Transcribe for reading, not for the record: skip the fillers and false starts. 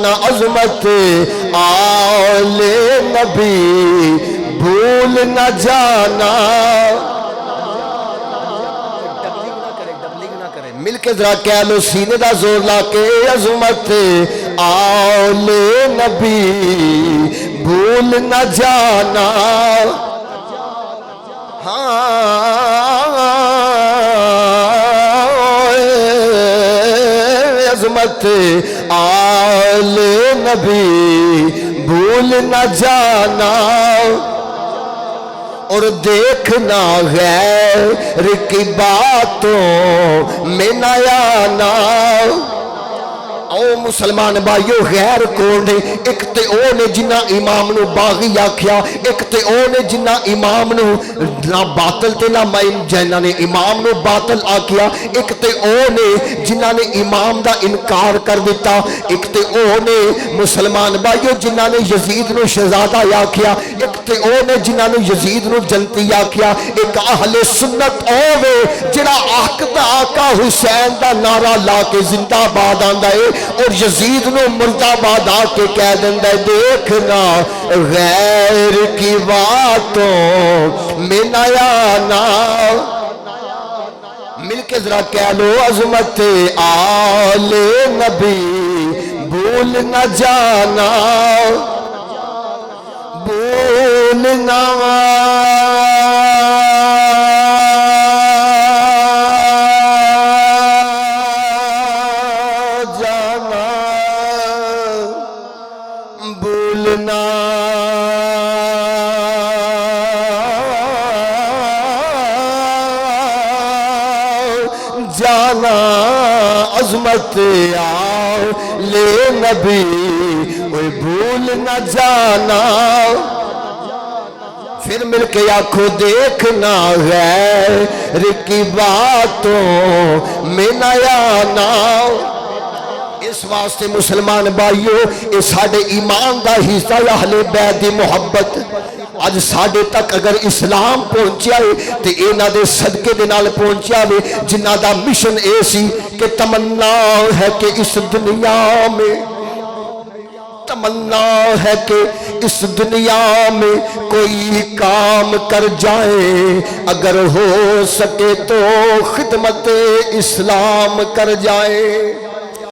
जाना अजमत आले नबी भूल न जाना। मिल के जरा कह लो सीने दा जोर ला के अजमत आले नबी भूल न जाना। हाँ अजमत आले नबी भूल न जाना। और देखना गैर की बातों में नया ना। ओ मुसलमान भाइयों गैर कौन ने? एक ते ओ ने जिन्ना इमाम नू बागी आख्या, एक ते ओ ने जिन्ना इमाम नू ना बातल ते ना जिन्ना ने इमाम नू बातल आख्या, एक ते ओ ने जिन्ना ने इमाम दा इनकार कर दिता, एक ते ओ ने मुसलमान भाइयों जिन्ना ने यजीद नू शहजादा आख्या, एक ते ओ ने जिन्ना ने यजीद नू जनती आख्या। एक अहले सुन्नत ओ वे जिहड़ा हक दा आका हुसैन दा नारा ला के जिंदाबाद आंदा है और यजीद नू मुर्दाबाद आके कह देंदा है। देखना गैर की बातों में नया ना। मिल के जरा कह लो अजमत आले नबी भूल न जाना। भूल न भूलना जाना। अजमत आले नबी कोई भूल न जाना। फिर मिलके आखो देखना गैर की बातों में नया ना। इस वास्ते मुसलमान भाइयों ये साडे ईमान दा हिस्सा अहले बैत दी मुहब्बत। अज साडे तक अगर इस्लाम पहुंचा है तो इन्हां दे सदके दे नाल पहुंचा वे जिन्हां दा मिशन ए सी कि तमन्ना है कि इस दुनिया में, तमन्ना है कि इस दुनिया में कोई काम कर जाए, अगर हो सके तो खिदमत इस्लाम कर जाए।